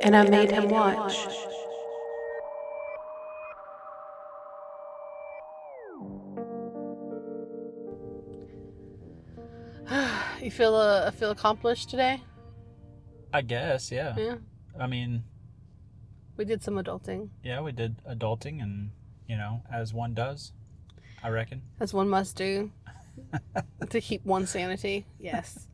and I made him watch. You feel accomplished today? I guess, yeah. Yeah. I mean, We did some adulting, yeah, we did adulting and, as one does, I reckon. as one must do, to keep one's sanity. Yes.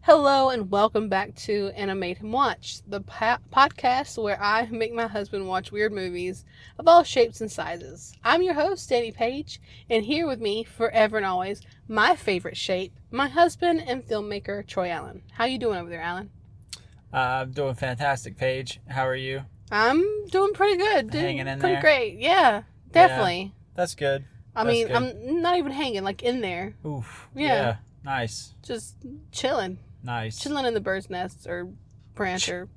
Hello and welcome back to And I Made Him Watch, the podcast where I make my husband watch weird movies of all shapes and sizes. I'm your host, Danny Page, and here with me, forever and always, my favorite shape, my husband and filmmaker, Troy Allen. How you doing over there, Allen? I'm doing fantastic, Paige. How are you? I'm doing pretty good. Hanging in pretty there? great. Yeah, definitely. That's good. I That's mean, good. I'm not even hanging, like in there. Oof. Yeah. Nice. Just chilling. Nice. Chilling in the bird's nest or branch or...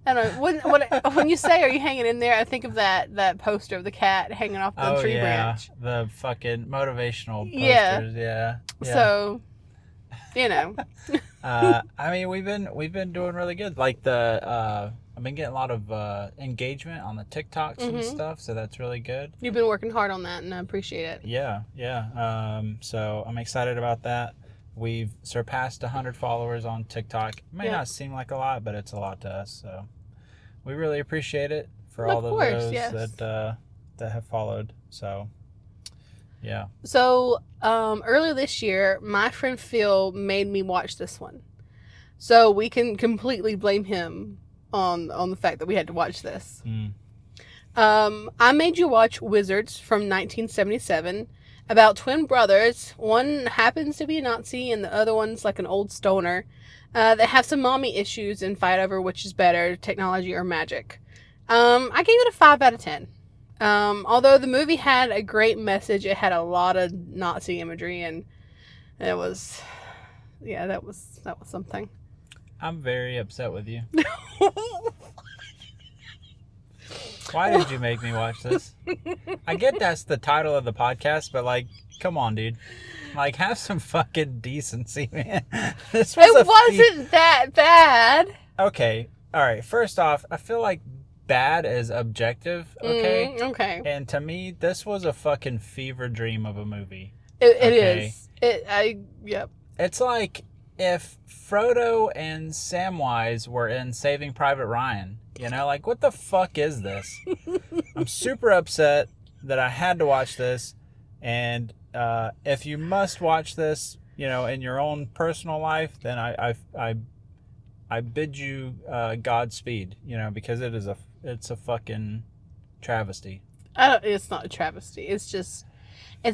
I don't know. When you say, are you hanging in there, I think of that poster of the cat hanging off the tree branch. The fucking motivational Yeah. posters. Yeah. So, you know. I mean, we've been doing really good. Like I've been getting a lot of engagement on the TikToks and stuff, so that's really good. You've been working hard on that, and I appreciate it. Yeah. So I'm excited about that. We've surpassed 100 followers on TikTok. It may not seem like a lot, but it's a lot to us. So we really appreciate it for all of those that have followed. So yeah. So earlier this year, my friend Phil made me watch this one. So we can completely blame him on the fact that we had to watch this. I made you watch Wizards from 1977, about twin brothers. One happens to be a Nazi and the other one's like an old stoner that have some mommy issues and fight over which is better, technology or magic. I gave it a 5 out of 10. Although the movie had a great message, it had a lot of Nazi imagery, and it was, that was something. I'm very upset with you. Why did you make me watch this? I get that's the title of the podcast, but like, come on, dude. Like, have some fucking decency, man. This was It wasn't that bad. Okay, all right. First off, I feel like bad is objective, okay? Okay. And to me, this was a fucking fever dream of a movie. It is. Yep. It's like if Frodo and Samwise were in Saving Private Ryan. Like, what the fuck is this? I'm super upset that I had to watch this. And if you must watch this, in your own personal life, then I bid you Godspeed, because it's a fucking travesty. It's not a travesty. It's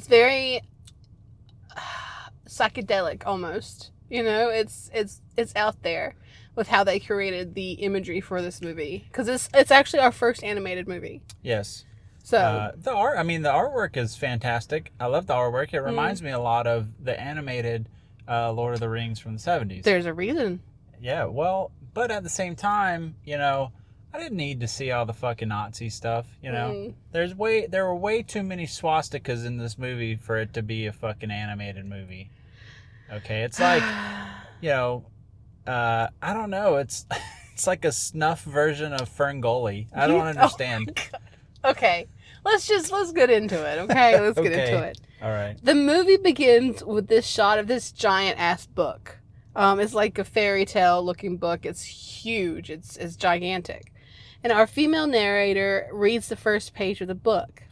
very psychedelic almost. It's out there with how they curated the imagery for this movie, because it's actually our first animated movie. Yes. So the artwork is fantastic. I love the artwork. It reminds me a lot of the animated Lord of the Rings from the 70s. There's a reason. Yeah, well, but at the same time, I didn't need to see all the fucking Nazi stuff, There were way too many swastikas in this movie for it to be a fucking animated movie. Okay, it's like, I don't know, it's like a snuff version of Ferngully. I don't understand. Okay, let's get into it, okay? Let's get into it. All right. The movie begins with this shot of this giant-ass book. It's like a fairy tale looking book. It's huge. It's gigantic. And our female narrator reads the first page of the book.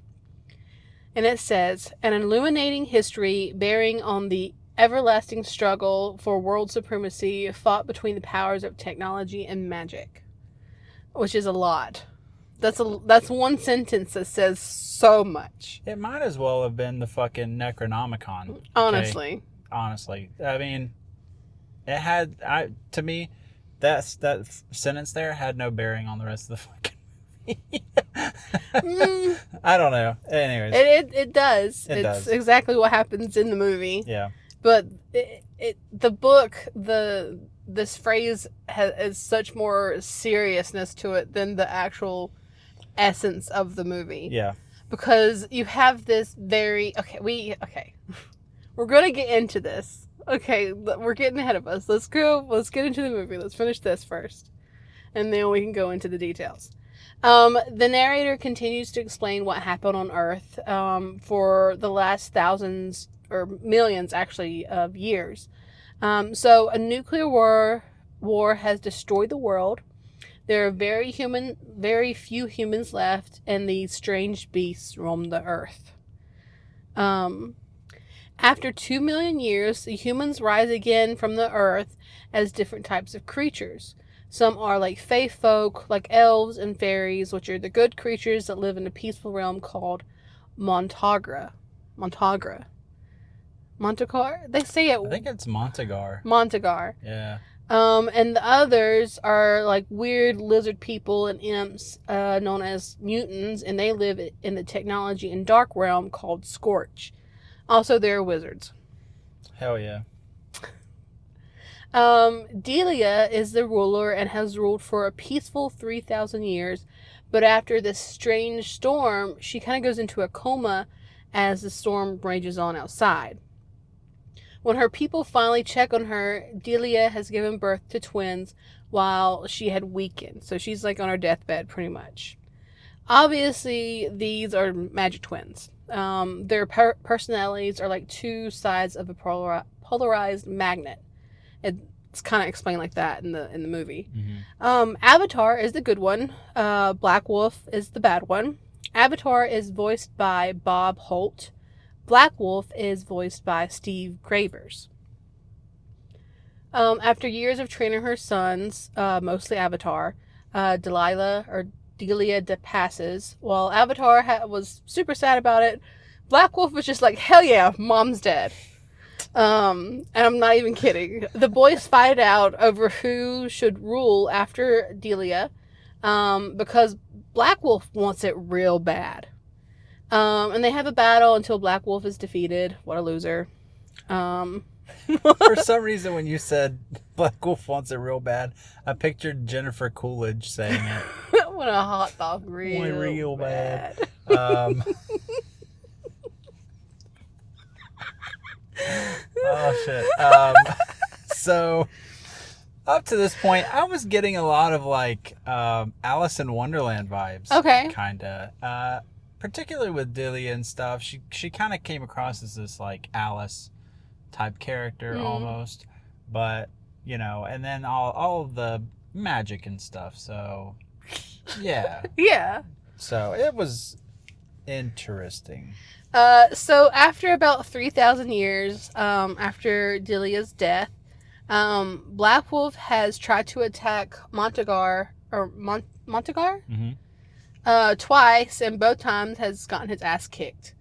And it says, an illuminating history bearing on the everlasting struggle for world supremacy fought between the powers of technology and magic. Which is a lot. That's one sentence that says so much. It might as well have been the fucking Necronomicon. Okay? Honestly. I mean, it had, to me, that sentence there had no bearing on the rest of the fucking movie. I don't know. Anyways. It does. It does. Exactly what happens in the movie. Yeah. But the book, this phrase has such more seriousness to it than the actual essence of the movie. Yeah. Because you have this very... Okay. We're going to get into this. Okay, we're getting ahead of us. Let's get into the movie. Let's finish this first. and then we can go into the details. The narrator continues to explain what happened on Earth for the last thousands or millions, actually, of years. So a nuclear war has destroyed the world. There are very few humans left, and these strange beasts roam the Earth. After 2 million years, the humans rise again from the Earth as different types of creatures. Some are like fae folk, like elves and fairies, which are the good creatures that live in a peaceful realm called Montagra. Montagra. Montagar? They say it. I think it's Montagar. Montagar. Yeah. And the others are like weird lizard people and imps, known as mutants, and they live in the technology and dark realm called Scorch. Also, they're wizards. Hell yeah. Delia is the ruler and has ruled for a peaceful 3,000 years, but after this strange storm, she kind of goes into a coma as the storm rages on outside. When her people finally check on her, Delia has given birth to twins while she had weakened, so she's like on her deathbed pretty much. Obviously, these are magic twins. Their personalities are like two sides of a polarized magnet. It's kind of explained like that in the movie. Mm-hmm. Avatar is the good one. Black Wolf is the bad one. Avatar is voiced by Bob Holt. Black Wolf is voiced by Steve Gravers. After years of training her sons, mostly Avatar, Delia passes. While Avatar was super sad about it, Black Wolf was just like, hell yeah, mom's dead. And I'm not even kidding. The boys fight out over who should rule after Delia, because Black Wolf wants it real bad. And they have a battle until Black Wolf is defeated. What a loser. For some reason, when you said Black Wolf wants it real bad, I pictured Jennifer Coolidge saying it. What a hot dog, real bad. Oh shit. So up to this point, I was getting a lot of like Alice in Wonderland vibes. Okay. Kinda. Particularly with Delia and stuff. She kind of came across as this like Alice type character almost, but you know, and then all of the magic and stuff. So yeah. Yeah. So it was interesting. So after about 3,000 years, after Delia's death, Black Wolf has tried to attack Montagar twice, and both times has gotten his ass kicked.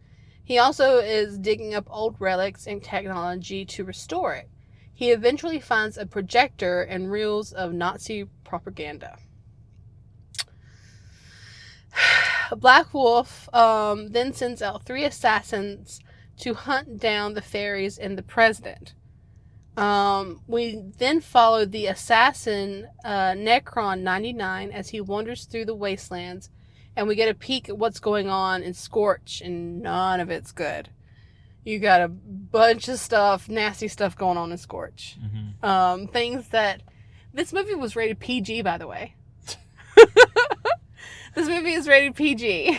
He also is digging up old relics and technology to restore it. He eventually finds a projector and reels of Nazi propaganda. Black Wolf then sends out 3 assassins to hunt down the fairies and the president. We then follow the assassin Necron 99 as he wanders through the wastelands, and we get a peek at what's going on in Scorch, and none of it's good. You got a bunch of stuff, nasty stuff going on in Scorch. Mm-hmm. Things that... This movie was rated PG, by the way. This movie is rated PG.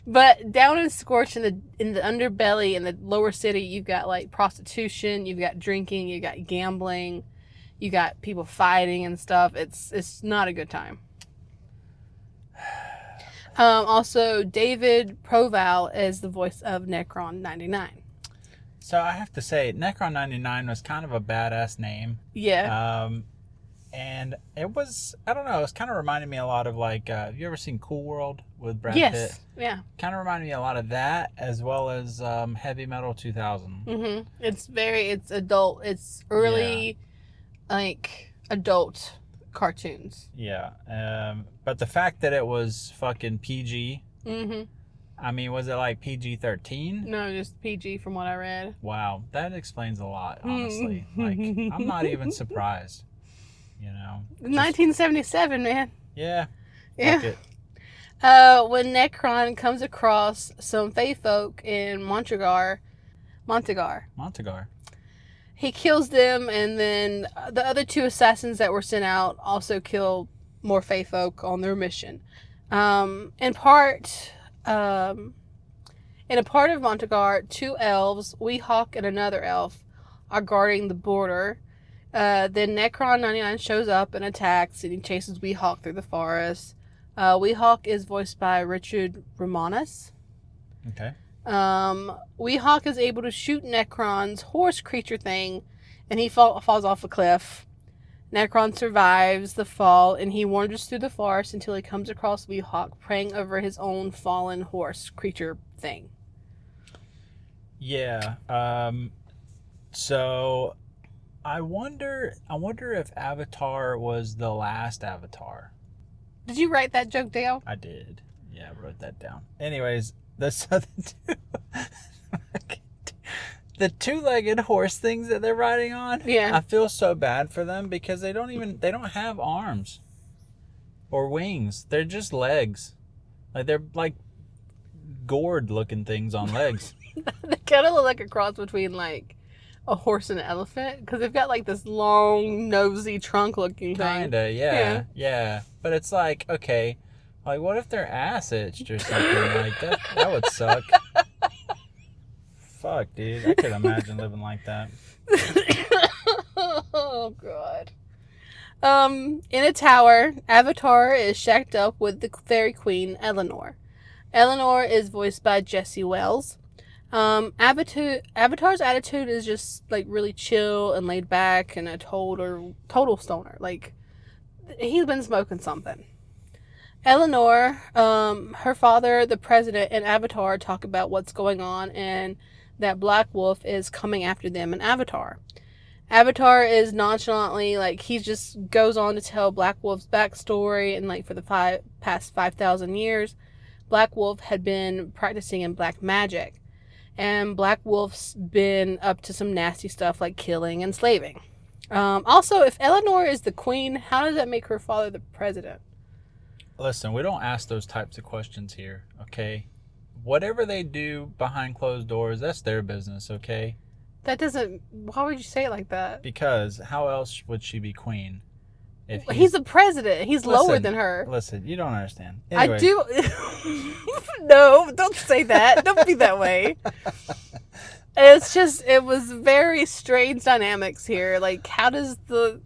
But down in Scorch, in the underbelly, in the lower city, you've got like prostitution, you've got drinking, you've got gambling, you got people fighting and stuff. It's not a good time. Also, David Proval is the voice of Necron 99. So I have to say, Necron 99 was kind of a badass name. Yeah. And it was, I don't know, it's kind of reminded me a lot of like, have you ever seen Cool World with Brad Yes. Pitt? Yeah. Kind of reminded me a lot of that, as well as Heavy Metal 2000. Mm-hmm. It's adult. It's early, like, adult cartoons. Yeah. But the fact that it was fucking PG. Mm-hmm. I mean, was it like PG-13? No, just PG from what I read. Wow. That explains a lot, honestly. Like, I'm not even surprised. You know, 1977, man. Yeah. Yeah. Fuck it. When Necron comes across some fae folk in Montagar, he kills them, and then the other 2 assassins that were sent out also kill more Fae folk on their mission. In part, in a part of Montagar, two elves, Weehawk and another elf, are guarding the border. Then Necron 99 shows up and attacks, and he chases Weehawk through the forest. Weehawk is voiced by Richard Romanus. Okay. Weehawk is able to shoot Necron's horse creature thing, and he falls off a cliff. Necron survives the fall, and he wanders through the forest until he comes across Weehawk praying over his own fallen horse creature thing. Yeah. So I wonder if Avatar was the last Avatar. Did you write that joke down? I did. Yeah, I wrote that down. Anyways, the two-legged horse things that they're riding on. Yeah. I feel so bad for them because they don't have arms or wings. They're just legs. Like they're like gourd looking things on legs. They kind of look like a cross between like a horse and an elephant because they've got like this long nosy trunk looking thing. Kinda, yeah. But it's like, okay, like what if their ass itched or something? Like that would suck. Fuck, dude. I could imagine living like that. Oh, God. In a tower, Avatar is shacked up with the fairy queen, Eleanor. Eleanor is voiced by Jessie Wells. Avatar's attitude is just, like, really chill and laid back and a total stoner. Like, he's been smoking something. Eleanor, her father, the president, and Avatar talk about what's going on and that Black Wolf is coming after them in Avatar. Avatar is nonchalantly, like, he just goes on to tell Black Wolf's backstory, and, like, for the past 5,000 years, Black Wolf had been practicing in black magic, and Black Wolf's been up to some nasty stuff like killing and slaving. Also, if Eleanor is the queen, how does that make her father the president? Listen, we don't ask those types of questions here, okay? Whatever they do behind closed doors, that's their business, okay? That doesn't... Why would you say it like that? Because how else would she be queen? If he's the president. He's lower than her. Listen, you don't understand. Anyway. I do... No, don't say that. Don't be that way. It's just... It was very strange dynamics here. Like, how does the...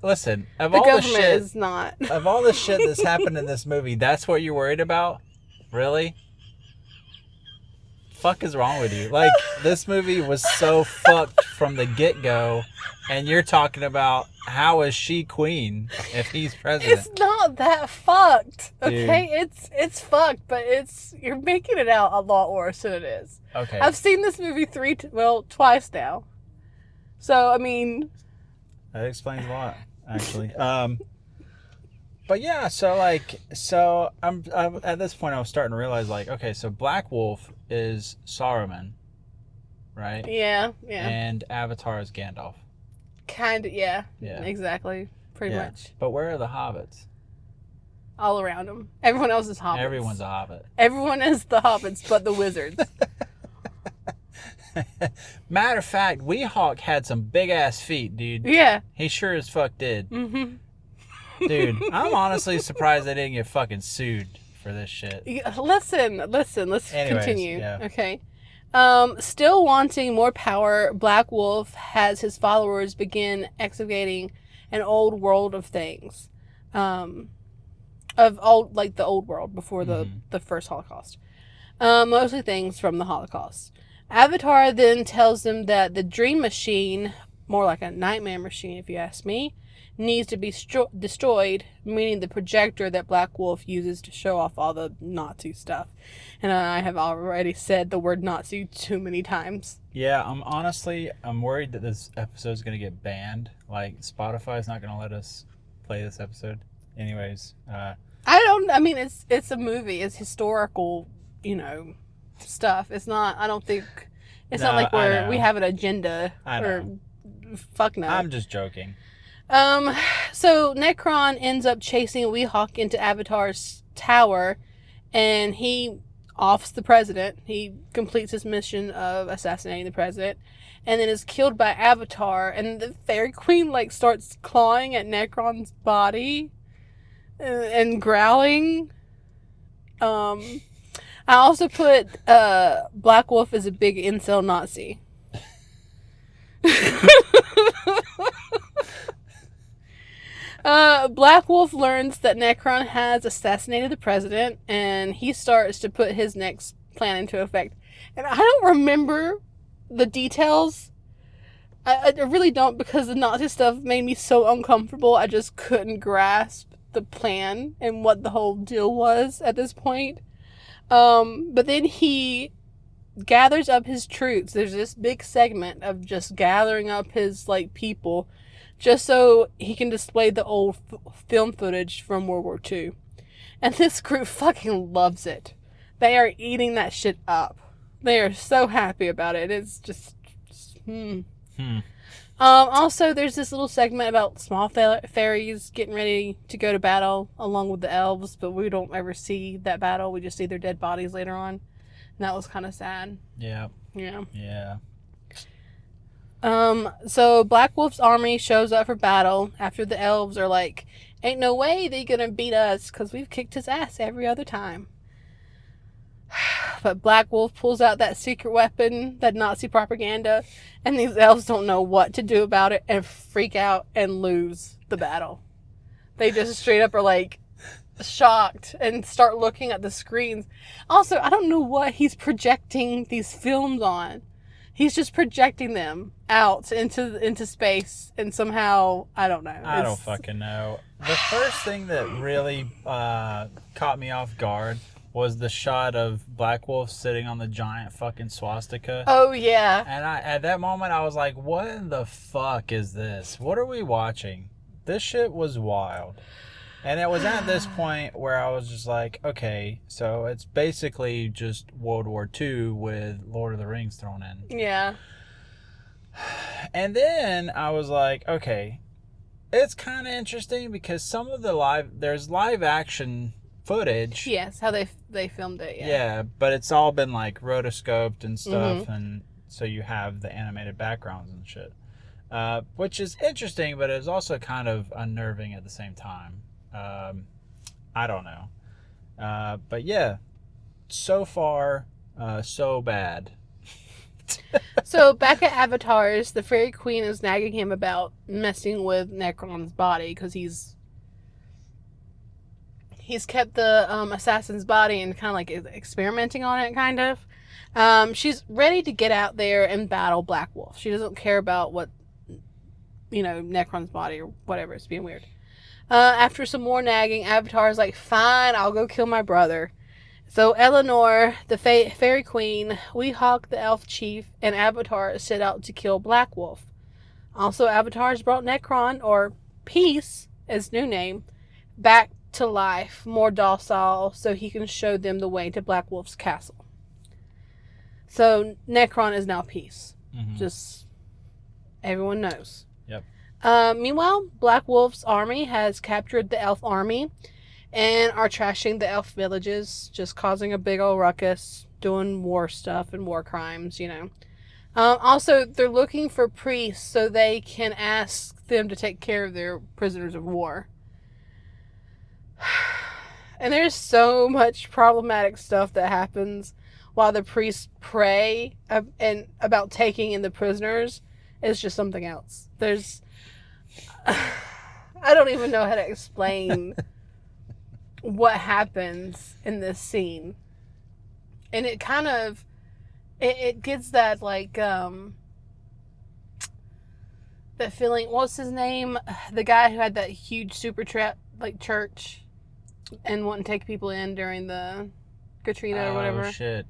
Listen, of all the shit... is not... Of all the shit that's happened in this movie, that's what you're worried about? Really? Fuck is wrong with you? Like, this movie was so fucked from the get-go, and you're talking about how is she queen if he's president? It's not that fucked, okay? Dude. It's fucked, but you're making it out a lot worse than it is. Okay. I've seen this movie twice now. So, I mean... That explains a lot, actually. But yeah, I'm at this point I was starting to realize, like, okay, so Black Wolf is Saruman, right? Yeah. And Avatar is Gandalf. Kind of, yeah. Exactly, pretty much. But where are the hobbits? All around them. Everyone else is hobbits. Everyone's a hobbit. Everyone is the hobbits, but the wizards. Matter of fact, Weehawk had some big ass feet, dude. Yeah. He sure as fuck did. Mm-hmm. Dude, I'm honestly surprised they didn't get fucking sued for this shit. Listen, let's continue. Yeah. Okay. Still wanting more power, Black Wolf has his followers begin excavating an old world of things. The old world before the first Holocaust. Mostly things from the Holocaust. Avatar then tells them that the dream machine, more like a nightmare machine if you ask me, needs to be destroyed, meaning the projector that Black Wolf uses to show off all the Nazi stuff. And I have already said the word Nazi too many times. Yeah, I'm worried that this episode is going to get banned. Like, Spotify's not going to let us play this episode. Anyways. It's a movie. It's historical, stuff. It's not, I don't think, it's not like we have an agenda. I know. Fuck no. I'm just joking. So Necron ends up chasing Weehawk into Avatar's tower, and he offs the president. He completes his mission of assassinating the president, and then is killed by Avatar, and the fairy queen, starts clawing at Necron's body. and growling. I also put Black Wolf as a big incel Nazi. Black Wolf learns that Necron has assassinated the president, and he starts to put his next plan into effect. And I don't remember the details. I really don't, because the Nazi stuff made me so uncomfortable. I just couldn't grasp the plan and what the whole deal was at this point. But then he gathers up his troops. There's this big segment of just gathering up his people, just so he can display the old film footage from World War II. And this group fucking loves it. They are eating that shit up. They are so happy about it. It's just Also, there's this little segment about small fairies getting ready to go to battle along with the elves, but we don't ever see that battle. We just see their dead bodies later on. And that was kind of sad. Yeah. Yeah. Yeah. So Black Wolf's army shows up for battle after the elves are like, ain't no way they gonna beat us because we've kicked his ass every other time. But Black Wolf pulls out that secret weapon, that Nazi propaganda, and these elves don't know what to do about it and freak out and lose the battle. They just straight up are shocked and start looking at the screens. Also, I don't know what he's projecting these films on. He's just projecting them out into space, and somehow, I don't know. I don't fucking know. The first thing that really caught me off guard was the shot of Black Wolf sitting on the giant fucking swastika. Oh, yeah. And at that moment, I was like, what in the fuck is this? What are we watching? This shit was wild. And it was at this point where I was just like, okay, so it's basically just World War II with Lord of the Rings thrown in. Yeah. And then I was like, okay, it's kind of interesting because some of there's live action footage. Yes, how they filmed it. Yeah, but it's all been rotoscoped and stuff, and so you have the animated backgrounds and shit, which is interesting, but it's also kind of unnerving at the same time. I don't know, but yeah, so far, so bad. So back at Avatar's, the Fairy Queen is nagging him about messing with Necron's body because he's kept the assassin's body and kind of experimenting on it, kind of. She's ready to get out there and battle Black Wolf. She doesn't care about what, Necron's body or whatever. It's being weird. After some more nagging, Avatar's like, fine, I'll go kill my brother. So Eleanor, the Fairy Queen, Weehawk, the Elf Chief, and Avatar set out to kill Black Wolf. Also, Avatar's brought Necron, or Peace, his new name, back to life, more docile, so he can show them the way to Black Wolf's castle. So Necron is now Peace. Just everyone knows. Yep. Meanwhile, Black Wolf's army has captured the elf army and are trashing the elf villages, just causing a big old ruckus, doing war stuff and war crimes, Also, they're looking for priests so they can ask them to take care of their prisoners of war. And there's so much problematic stuff that happens while the priests pray and about taking in the prisoners. It's just something else. I don't even know how to explain what happens in this scene. And it kind of, it gets that that feeling. What's his name? The guy who had that huge super trap church and wouldn't take people in during the Katrina or whatever. Oh shit.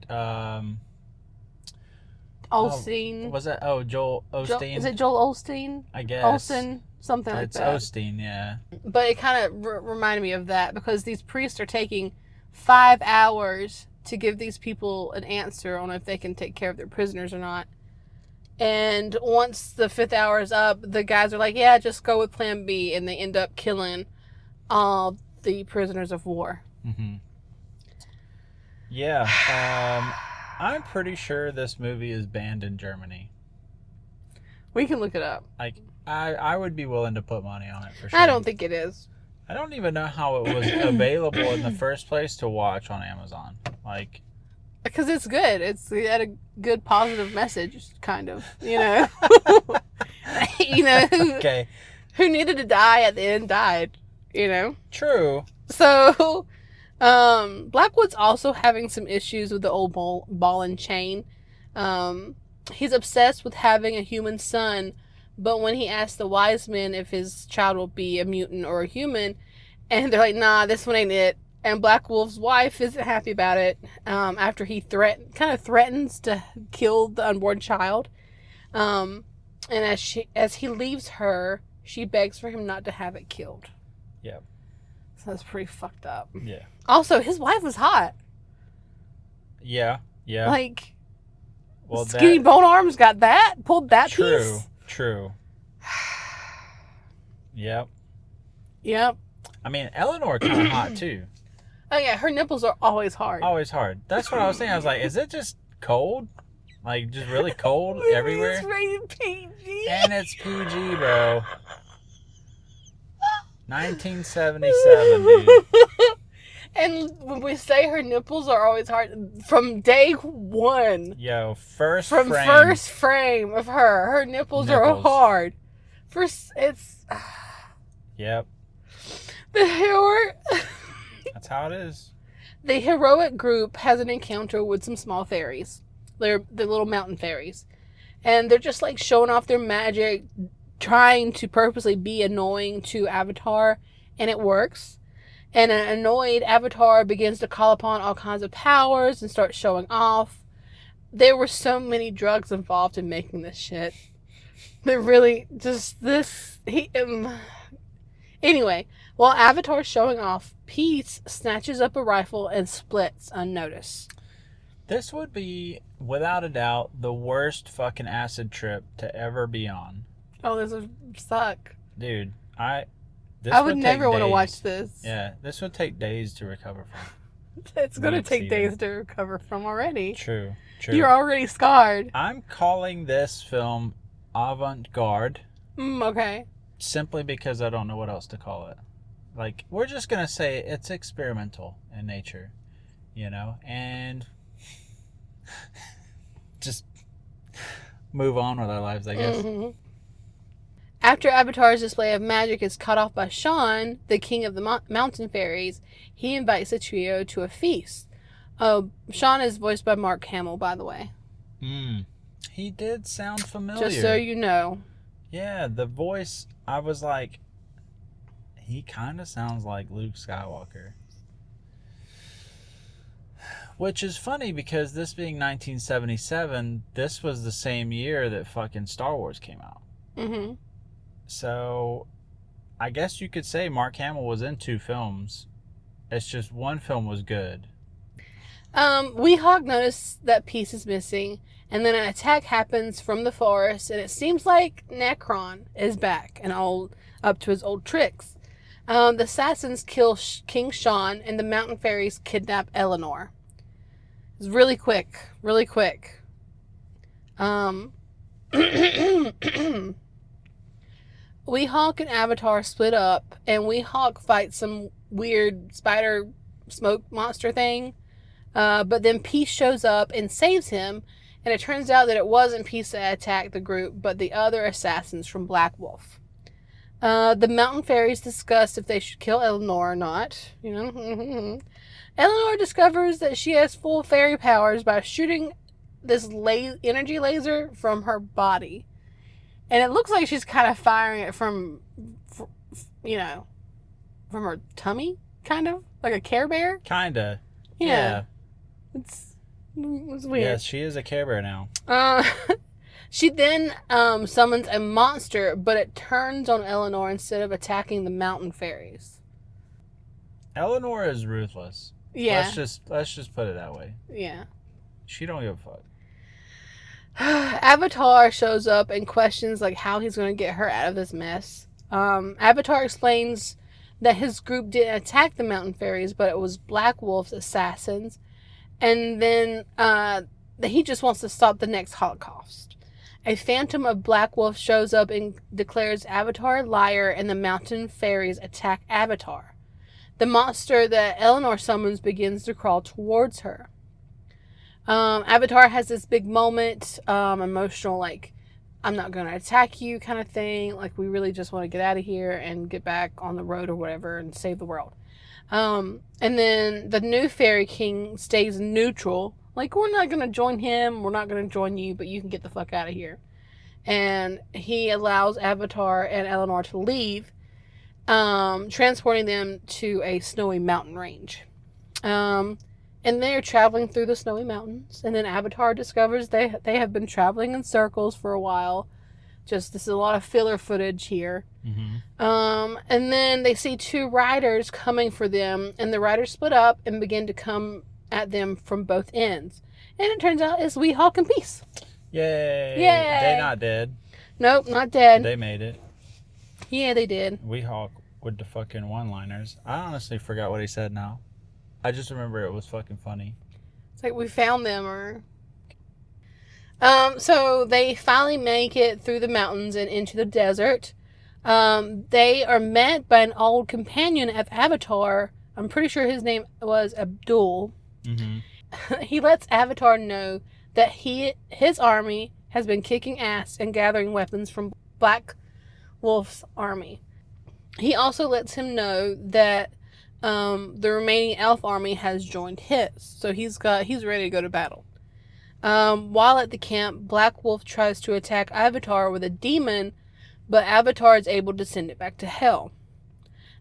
Osteen. Was that Joel Osteen? Is it Joel Osteen? I guess. Olsen, something like that. It's Osteen, yeah. But it kind of reminded me of that because these priests are taking 5 hours to give these people an answer on if they can take care of their prisoners or not. And once the 5th hour is up, the guys are like, yeah, just go with plan B. And they end up killing all the prisoners of war. Yeah. I'm pretty sure this movie is banned in Germany. We can look it up. I would be willing to put money on it for sure. I don't think it is. I don't even know how it was available in the first place to watch on Amazon. Like, Because it's good. It had a good positive message, kind of. You know, you know okay, who needed to die at the end died. You know. true. So, Blackwood's also having some issues with the old ball and chain. He's obsessed with having a human son, but when he asks the wise men if his child will be a mutant or a human, and they're like, "Nah, this one ain't it." And Black Wolf's wife isn't happy about it. After he threatens to kill the unborn child, and as he leaves her, she begs for him not to have it killed. Yep. So that's pretty fucked up. Yeah. Also, his wife was hot. Yeah. Yeah. Like, well, skinny bone arms got that, pulled that piece. True. Yep. Yep. I mean, Eleanor kind of hot too. Oh yeah, her nipples are always hard. Always hard. That's what I was thinking. I was like, is it just cold? Like, just really cold everywhere? It's rated PG. And it's PG, bro. 1977, dude. And when we say her nipples are always hard, from day one. Yo, first frame of her nipples are hard. It's. Yep. That's how it is. The heroic group has an encounter with some small fairies. They're the little mountain fairies. And they're just like showing off their magic, trying to purposely be annoying to Avatar, and it works. And an annoyed Avatar begins to call upon all kinds of powers and start showing off. There were so many drugs involved in making this shit. They're really just this. Anyway, while Avatar's showing off, Peace snatches up a rifle and splits unnoticed. This would be, without a doubt, the worst fucking acid trip to ever be on. Oh, this would suck. Dude, I would never want to watch this. Yeah, this would take days to recover from. It's going to take days to recover from already. True. You're already scarred. I'm calling this film avant-garde. Okay. Simply because I don't know what else to call it. Like, we're just going to say it's experimental in nature, you know, and just move on with our lives, I guess. Mm-hmm. After Avatar's display of magic is cut off by Sean, the king of the mountain fairies, he invites the trio to a feast. Sean is voiced by Mark Hamill, by the way. He did sound familiar. Just so you know. Yeah, the voice, I was like, he kind of sounds like Luke Skywalker. Which is funny because this being 1977, this was the same year that fucking Star Wars came out. Mm-hmm. So, I guess you could say Mark Hamill was in 2 films. It's just one film was good. Weehawk noticed that Peace is missing, and then an attack happens from the forest, and it seems like Necron is back and all up to his old tricks. The assassins kill King Sean, and the mountain fairies kidnap Eleanor. It's really quick. Weehawk and Avatar split up, and Weehawk fights some weird spider smoke monster thing. But then Peace shows up and saves him, and it turns out that it wasn't Peace that attacked the group, but the other assassins from Black Wolf. The mountain fairies discuss if they should kill Eleanor or not. You know, Eleanor discovers that she has full fairy powers by shooting this energy laser from her body. And it looks like she's kind of firing it from her tummy, kind of like a Care Bear. Kinda. Yeah. It's weird. Yes, she is a Care Bear now. She then summons a monster, but it turns on Eleanor instead of attacking the mountain fairies. Eleanor is ruthless. Yeah. Let's just put it that way. Yeah. She don't give a fuck. Avatar shows up and questions like how he's going to get her out of this mess. Avatar explains that his group didn't attack the mountain fairies, but it was Black Wolf's assassins, and then that he just wants to stop the next Holocaust. a phantom of Black Wolf shows up and declares Avatar a liar, and the mountain fairies attack Avatar. The monster that Eleanor summons begins to crawl towards her. Avatar has this big moment, emotional, like, I'm not going to attack you kind of thing. Like, we really just want to get out of here and get back on the road or whatever and save the world. And then the new fairy king stays neutral. Like, we're not going to join him. We're not going to join you, but you can get the fuck out of here. And he allows Avatar and Eleanor to leave, transporting them to a snowy mountain range. And they're traveling through the snowy mountains. And then Avatar discovers they have been traveling in circles for a while. This is a lot of filler footage here. Mm-hmm. And then they see two riders coming for them. And the riders split up and begin to come at them from both ends. And it turns out it's Weehawk and Peace. Yay. Yay. They're not dead. Nope, not dead. They made it. Yeah, they did. Weehawk with the fucking one-liners. I honestly forgot what he said now. I just remember it was fucking funny. It's like we found them, or... So they finally make it through the mountains and into the desert. They are met by an old companion of Avatar. I'm pretty sure his name was Abdul. Mm-hmm. He lets Avatar know that his army has been kicking ass and gathering weapons from Black Wolf's army. He also lets him know that the remaining elf army has joined his, so he's ready to go to battle. While at the camp, Black Wolf tries to attack Avatar with a demon, but Avatar is able to send it back to hell.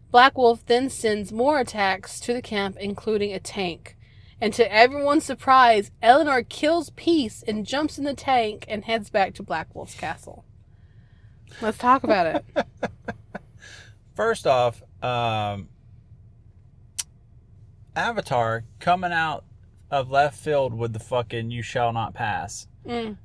Black Wolf then sends more attacks to the camp, including a tank. And to everyone's surprise, Eleanor kills Peace and jumps in the tank and heads back to Black Wolf's castle. Let's talk about it. First off, Avatar coming out of left field with the fucking "you shall not pass." And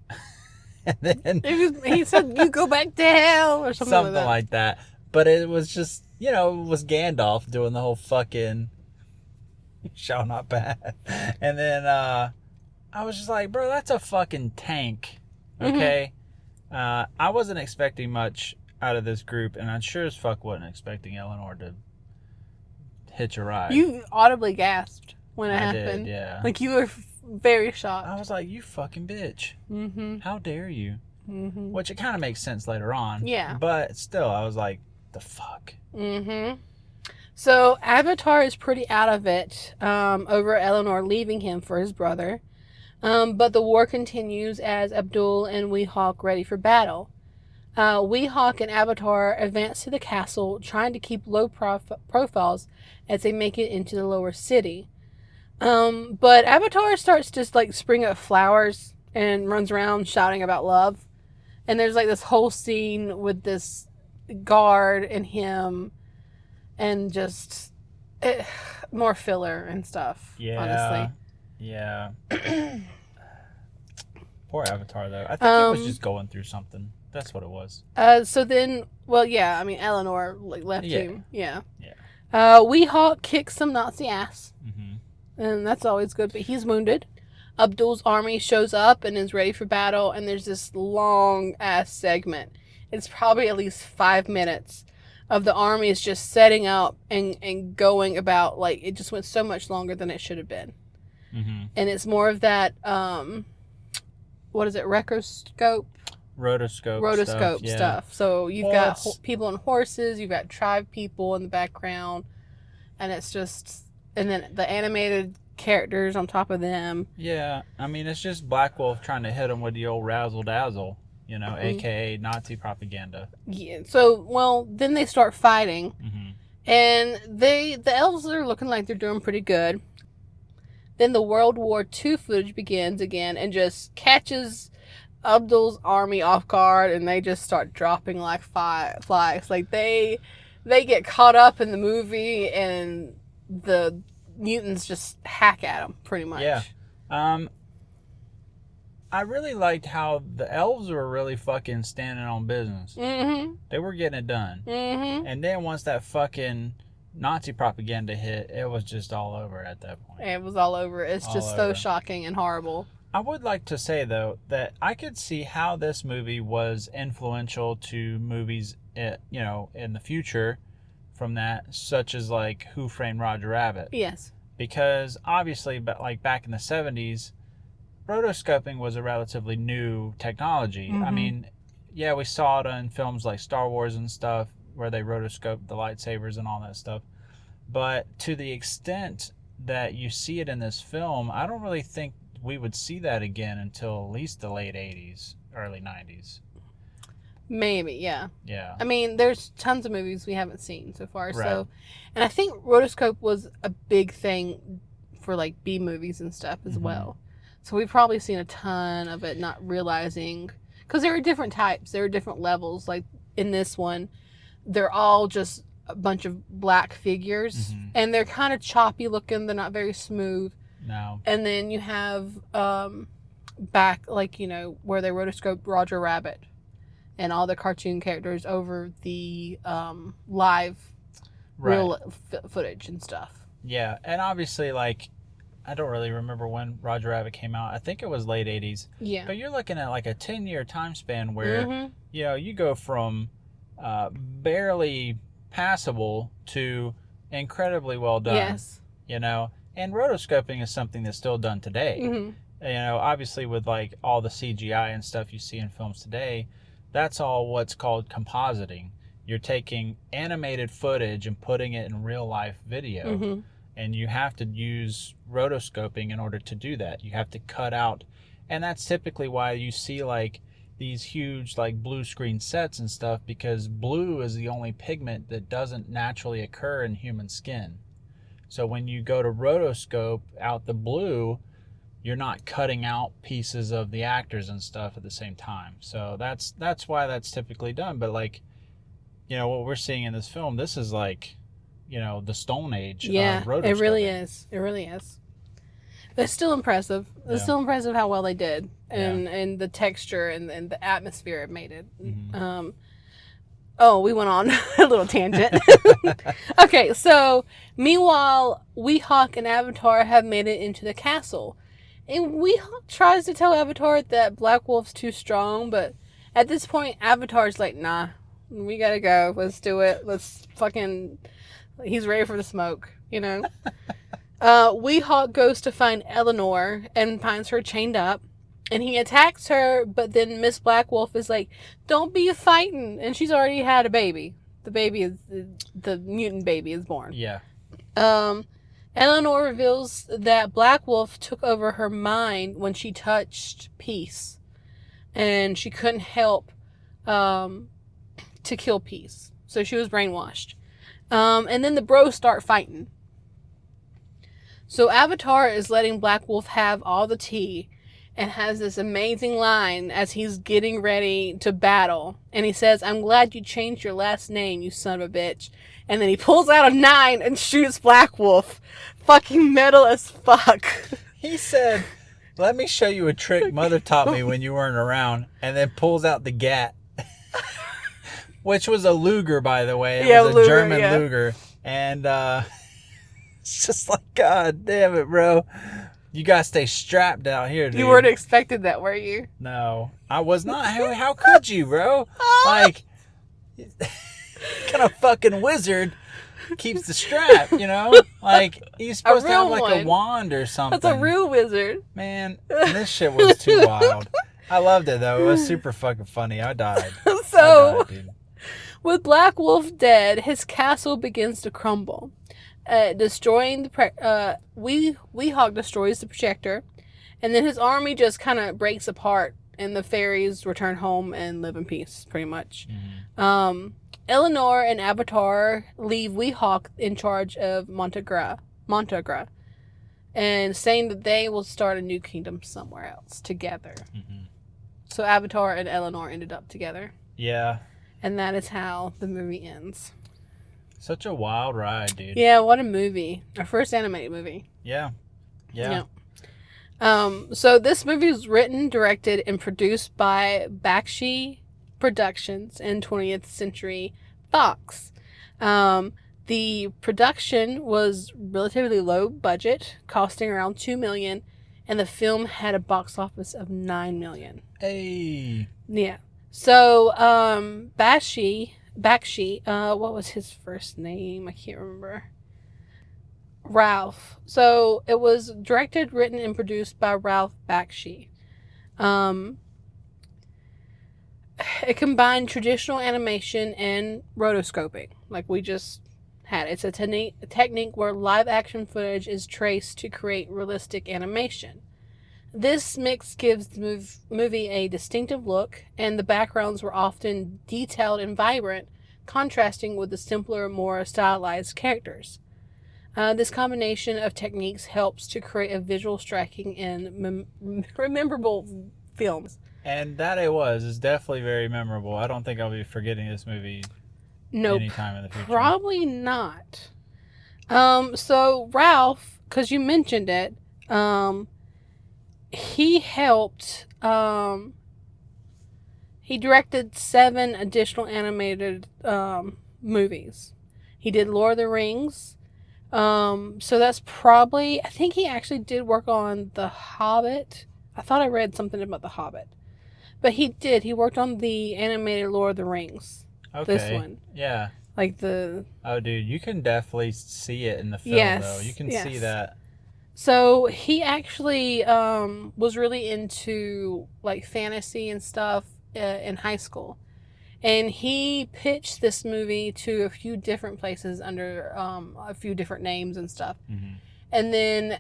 then he said, "You go back to hell," or something like that. But it was just, it was Gandalf doing the whole fucking "you shall not pass." And then I was just like, bro, that's a fucking tank. Okay? Mm-hmm. I wasn't expecting much out of this group, and I sure as fuck wasn't expecting Eleanor to hitch a ride. You audibly gasped when it happened. Did, yeah. Like, you were very shocked. I was like, you fucking bitch. Mm-hmm. How dare you? Mm-hmm. Which it kind of makes sense later on. Yeah. But still, I was like, the fuck? Mm-hmm. So, Avatar is pretty out of it over Eleanor leaving him for his brother. But the war continues as Abdul and Weehawk ready for battle. Weehawk and Avatar advance to the castle, trying to keep low profiles as they make it into the lower city. But Avatar starts to spring up flowers and runs around shouting about love. And there's this whole scene with this guard and him, and just more filler and stuff. Yeah, honestly. Yeah. Poor Avatar, though. I think he was just going through something. That's what it was. So then, Eleanor left him. Yeah. Yeah. Weehawk kicks some Nazi ass. Mm-hmm. And that's always good, but he's wounded. Abdul's army shows up and is ready for battle, and there's this long ass segment. It's probably at least 5 minutes of the army is just setting up and going about, it just went so much longer than it should have been. Mm-hmm. And it's more of that, what is it, rotoscope stuff. So you've got people on horses, you've got tribe people in the background, and it's just, and then the animated characters on top of them. Yeah, I mean, it's just Black Wolf trying to hit them with the old razzle dazzle, mm-hmm. aka Nazi propaganda. Yeah. So, then they start fighting, mm-hmm. and the elves are looking like they're doing pretty good. Then the World War II footage begins again and just catches Abdul's army off guard, and they just start dropping like flies. Like, they get caught up in the movie, and the mutants just hack at them pretty much. Yeah. I really liked how the elves were really fucking standing on business. Mm-hmm. They were getting it done. Mm-hmm. And then once that fucking Nazi propaganda hit, it was just all over at that point. It was all over. It's all just over. So shocking and horrible. I would like to say, though, that I could see how this movie was influential to movies, in the future from that, such as like Who Framed Roger Rabbit. Yes. Because obviously, but like back in the 70s, rotoscoping was a relatively new technology. Mm-hmm. I mean, yeah, we saw it in films like Star Wars and stuff where they rotoscoped the lightsabers and all that stuff. But to the extent that you see it in this film, I don't really think we would see that again until at least the late 80s, early 90s. Maybe, yeah. Yeah. I mean, there's tons of movies we haven't seen so far. Right. So, and I think rotoscope was a big thing for like B movies and stuff as well. So we've probably seen a ton of it, not realizing, because there are different types, there are different levels. Like in this one, they're all just a bunch of black figures, and they're kind of choppy looking. They're not very smooth. No. And then you have back, like, where they rotoscoped Roger Rabbit and all the cartoon characters over the live real footage and stuff. Yeah, and obviously, like, I don't really remember when Roger Rabbit came out. I think it was late 80s. Yeah. But you're looking at like a 10-year time span where, you go from barely passable to incredibly well done. Yes. And rotoscoping is something that's still done today. Obviously with like all the CGI and stuff you see in films today, that's all what's called compositing. You're taking animated footage and putting it in real life video. And you have to use rotoscoping in order to do that. You have to cut out, and that's typically why you see like these huge like blue screen sets and stuff, because blue is the only pigment that doesn't naturally occur in human skin. So when you go to rotoscope out the blue, you're not cutting out pieces of the actors and stuff at the same time. So that's why that's typically done. But like, what we're seeing in this film, this is like, the Stone Age. Yeah, rotoscoping. it really is. It really is. But it's still impressive. It's still impressive how well they did, and the texture and the atmosphere it made it. We went on a little tangent. Okay, so meanwhile, Weehawk and Avatar have made it into the castle. And Weehawk tries to tell Avatar that Black Wolf's too strong, but at this point, Avatar's like, nah, we gotta go. Let's do it. Let's fucking... He's ready for the smoke, Weehawk goes to find Eleanor and finds her chained up. And he attacks her, but then Miss Black Wolf is like, don't be fighting. And she's already had a baby. The mutant baby is born. Yeah. Eleanor reveals that Black Wolf took over her mind when she touched Peace. And she couldn't help to kill Peace. So she was brainwashed. And then the bros start fighting. So Avatar is letting Black Wolf have all the tea and has this amazing line as he's getting ready to battle. And he says, I'm glad you changed your last name, you son of a bitch. And then he pulls out a 9 and shoots Black Wolf. Fucking metal as fuck. He said, let me show you a trick Mother taught me when you weren't around. And then pulls out the gat. Which was a Luger, by the way. It was a Luger, German Luger. And it's just like, God damn it, bro. You gotta stay strapped out here, dude. You weren't expecting that, were you? No. I was not. How could you, bro? Like, what kind of fucking wizard keeps the strap, Like, he's supposed to have like a wand or something. That's a real wizard. Man, this shit was too wild. I loved it, though. It was super fucking funny. I died. Dude. With Black Wolf dead, his castle begins to crumble, destroying the Weehawk destroys the projector, and then his army just kind of breaks apart, and the fairies return home and live in peace, pretty much. Eleanor and Avatar leave Weehawk in charge of Montagra, and saying that they will start a new kingdom somewhere else together. So Avatar and Eleanor ended up together. Yeah. And that is how the movie ends. Such a wild ride, dude. Yeah, what a movie. Our first animated movie. Yeah. So this movie was written, directed, and produced by Bakshi Productions and 20th Century Fox. The production was relatively low budget, costing around $2 million, and the film had a box office of 9 million. Hey. Yeah. So, Bakshi, what was his first name? I can't remember. Ralph. So it was directed, written, and produced by Ralph Bakshi. Um, it combined traditional animation and rotoscoping, like we just had. It's a technique where live action footage is traced to create realistic animation. This mix gives the movie a distinctive look, and the backgrounds were often detailed and vibrant, contrasting with the simpler, more stylized characters. This combination of techniques helps to create a visual striking and rememberable films. And that it was is definitely very memorable. I don't think I'll be forgetting this movie Nope, anytime in the future. probably not. So Ralph, because you mentioned it, he helped. He directed 7 additional animated movies. He did Lord of the Rings. So that's probably. I think he actually did work on The Hobbit. I thought I read something about The Hobbit, but he did. He worked on the animated Lord of the Rings. Okay. This one. Yeah. Like the. Oh, dude, you can definitely see it in the film, Yes, though. You can yes. see that. So he actually was really into like fantasy and stuff in high school, and he pitched this movie to a few different places under a few different names and stuff. Mm-hmm. And then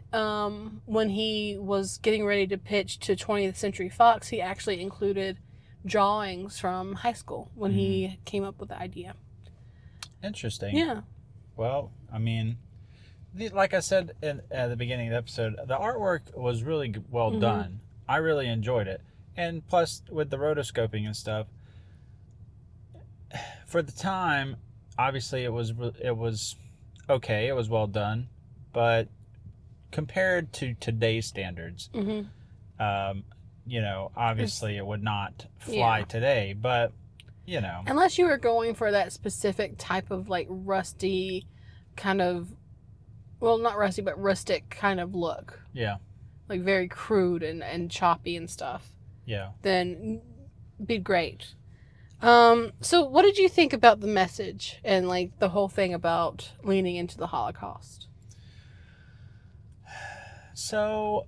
when he was getting ready to pitch to 20th Century Fox, he actually included drawings from high school when he came up with the idea. Interesting. Yeah. Well, I mean, like I said at the beginning of the episode, the artwork was really well done. I really enjoyed it. And plus, with the rotoscoping and stuff, for the time, obviously it was okay. It was well done, but compared to today's standards, obviously it would not fly today. But unless you were going for that specific type of like rusty kind of, well, not rusty, but rustic kind of look. Yeah. Like very crude and choppy and stuff. Yeah. Then be great. So what did you think about the message and like the whole thing about leaning into the Holocaust? So,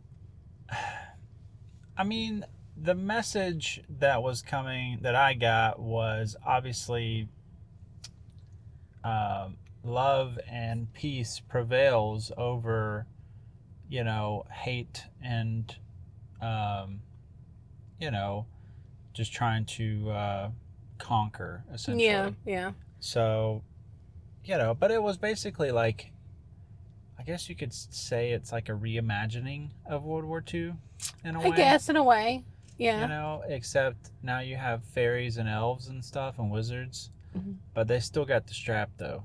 I mean, the message that was coming, that I got, was obviously love and peace prevails over, hate and, just trying to conquer, essentially. Yeah. So, but it was basically like, I guess you could say it's like a reimagining of World War II in a way. I guess, in a way. Yeah. Except now you have fairies and elves and stuff and wizards. But they still got the strap, though.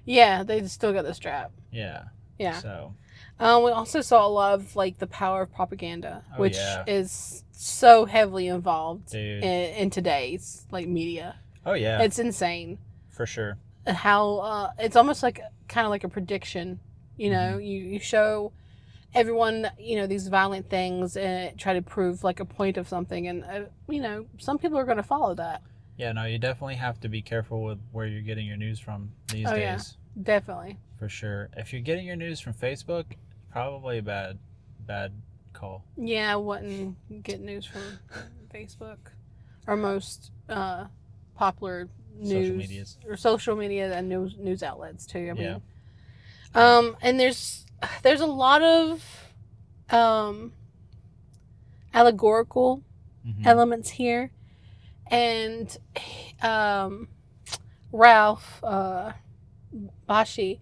Yeah, they still got the strap. Yeah. Yeah. So. We also saw a lot of like the power of propaganda, which yeah. is so heavily involved in today's like media. Oh yeah. It's insane. For sure. How it's almost like kind of like a prediction. You show everyone these violent things and try to prove like a point of something, and some people are going to follow that. Yeah, no, you definitely have to be careful with where you're getting your news from these days. Yeah, definitely. For sure. If you're getting your news from Facebook, probably a bad call. Yeah, I wouldn't get news from Facebook or most popular news social media and news outlets too. I mean, and there's a lot of allegorical elements here, and Ralph Bakshi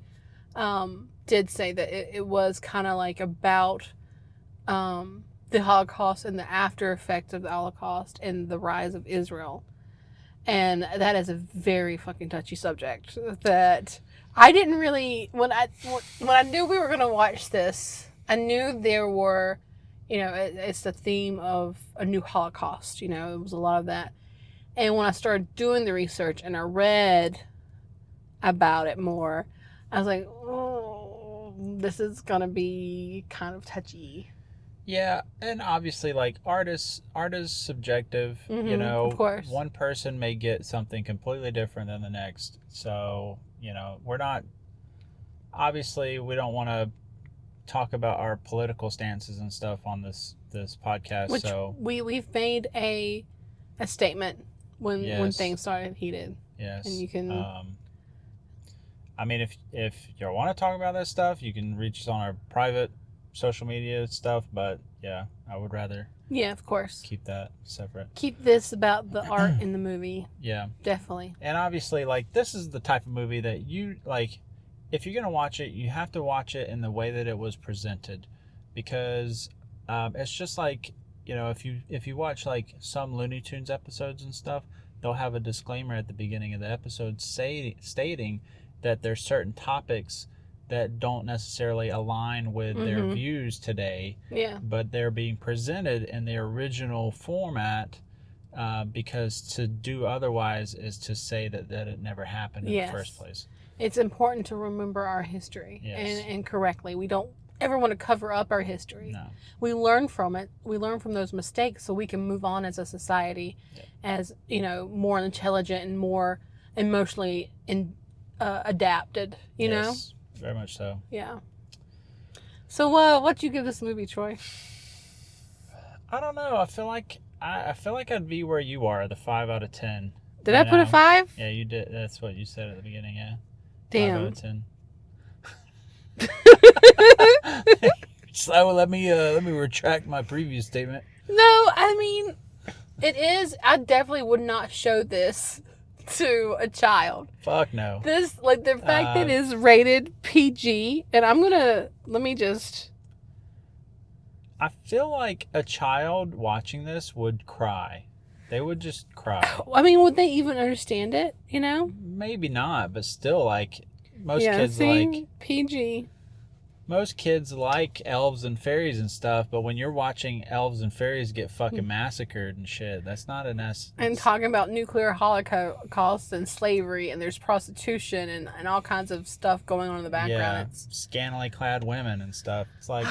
did say that it was kind of like about the Holocaust and the after effects of the Holocaust and the rise of Israel. And that is a very fucking touchy subject that I didn't really, when I knew we were going to watch this, I knew there were, it's the theme of a new Holocaust, it was a lot of that. And when I started doing the research and I read about it more, I was like, oh, this is going to be kind of touchy. Yeah, and obviously, like art is subjective. You know, Of course. one person may get something completely different than the next. So we're not obviously we don't want to talk about our political stances and stuff on this podcast. Which So we've made a statement when yes, things started heated. yes. And you can I mean, if you want to talk about that stuff, you can reach us on our private social media stuff. But yeah, I would rather of course. keep that separate. Keep this about the art in the movie. Yeah. Definitely. And obviously, like, this is the type of movie that you, like, if you're going to watch it, you have to watch it in the way that it was presented. Because it's just like, if you watch, like, some Looney Tunes episodes and stuff, they'll have a disclaimer at the beginning of the episode stating that there's certain topics that don't necessarily align with their views today. Yeah. But they're being presented in their original format. Because to do otherwise is to say that it never happened in the first place. It's important to remember our history and correctly. We don't ever want to cover up our history. No. We learn from it. We learn from those mistakes so we can move on as a society as, more intelligent and more emotionally adapted, you know? Very much so. Yeah. So what'd you give this movie, Troy? I don't know. I feel like I'd be where you are, the 5 out of 10. Did I put a 5? Yeah, you did. That's what you said at the beginning, yeah. Damn. 5 out of 10. So let me retract my previous statement. No, I mean, it is. I definitely would not show this to a child. Fuck no. This, like, the fact that it is rated PG, and let me just. I feel like a child watching this would cry. They would just cry. I mean, would they even understand it, Maybe not, but still, like, most kids like PG. Most kids like elves and fairies and stuff, but when you're watching elves and fairies get fucking massacred and shit, that's not an S. And talking about nuclear holocaust and slavery, and there's prostitution and all kinds of stuff going on in the background. Yeah, scantily clad women and stuff. It's like,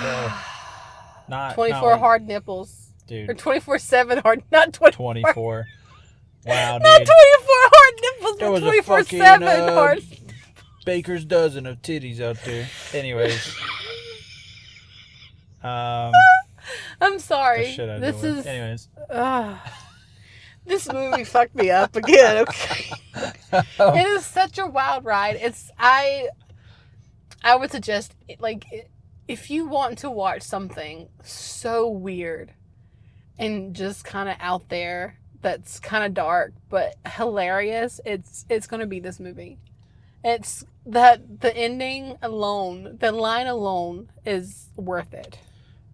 not 24 hard nipples. Dude. Or 24/7 hard, not 24. Wow, dude. Not 24 hard nipples, There was but 24/7 hard. Baker's dozen of titties out there. Anyways. I'm sorry. This is. Anyways. This movie fucked me up again. Okay. It is such a wild ride. I would suggest, like, if you want to watch something so weird and just kind of out there that's kind of dark but hilarious, it's going to be this movie. It's that the ending alone, the line alone is worth it.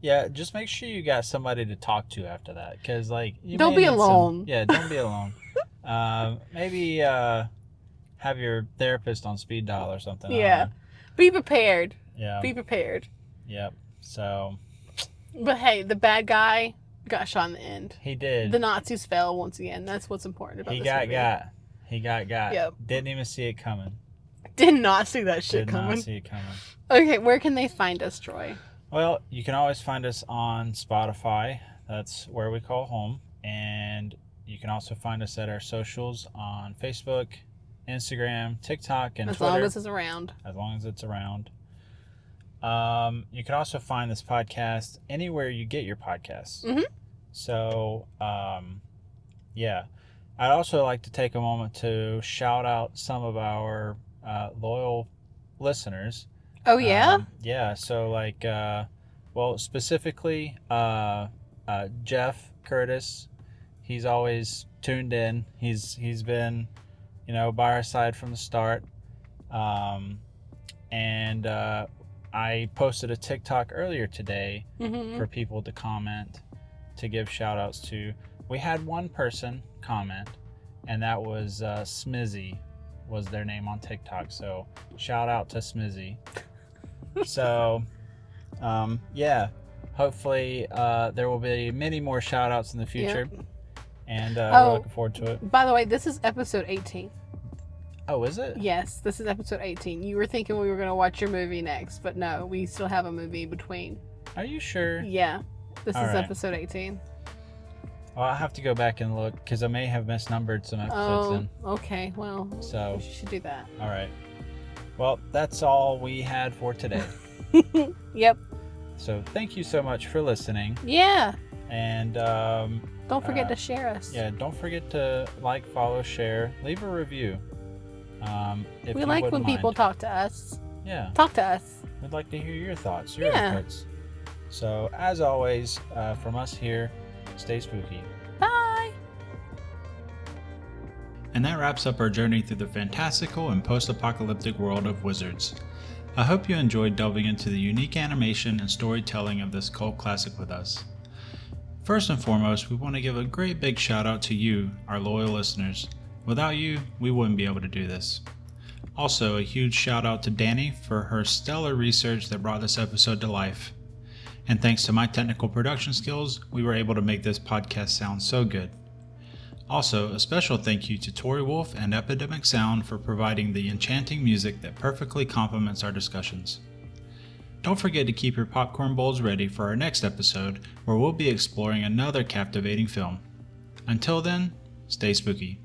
Yeah, just make sure you got somebody to talk to after that, because, like, you don't be alone. Don't be alone. Maybe have your therapist on speed dial or something. Yeah, be prepared. Yeah, be prepared. Yep. So, but hey, the bad guy got shot in the end. He did. The Nazis fell once again. That's what's important about this movie. He got. Yep. Didn't even see it coming. Did not see that shit coming. Did not see it coming. Okay, where can they find us, Troy? Well, you can always find us on Spotify. That's where we call home. And you can also find us at our socials on Facebook, Instagram, TikTok, and Twitter. As long as it's around. As long as it's around. You can also find this podcast anywhere you get your podcasts. Mm-hmm. So, yeah. I'd also like to take a moment to shout out some of our loyal listeners. Oh, yeah? Yeah, so, like, specifically, Jeff Curtis, he's always tuned in. He's been, by our side from the start. And I posted a TikTok earlier today for people to comment, to give shout outs to. We had one person comment, and that was Smizzy was their name on TikTok. So shout out to Smizzy. So, yeah, hopefully there will be many more shout outs in the future. Yep. And we're looking forward to it. By the way, this is episode 18. Oh, is it? Yes, this is episode 18. You were thinking we were going to watch your movie next, but no, we still have a movie between. Are you sure? Yeah. This All is right. episode 18. Well, I'll have to go back and look because I may have misnumbered some episodes in. Okay. Well, So, you should do that. all right. Well, that's all we had for today. Yep. So thank you so much for listening. Yeah. And Don't forget to share us. yeah, don't forget to like, follow, share, leave a review. If We you like wouldn't when people mind. talk to us. Yeah, Talk to us. we'd like to hear your thoughts, your Yeah. inputs. So as always, from us here, stay spooky. Bye. And that wraps up our journey through the fantastical and post-apocalyptic world of wizards. I hope you enjoyed delving into the unique animation and storytelling of this cult classic with us. First and foremost, we want to give a great big shout out to you, our loyal listeners. Without you, we wouldn't be able to do this. Also, a huge shout out to Danny for her stellar research that brought this episode to life. And thanks to my technical production skills, we were able to make this podcast sound so good. Also, a special thank you to Tori Wolf and Epidemic Sound for providing the enchanting music that perfectly complements our discussions. Don't forget to keep your popcorn bowls ready for our next episode, where we'll be exploring another captivating film. Until then, stay spooky.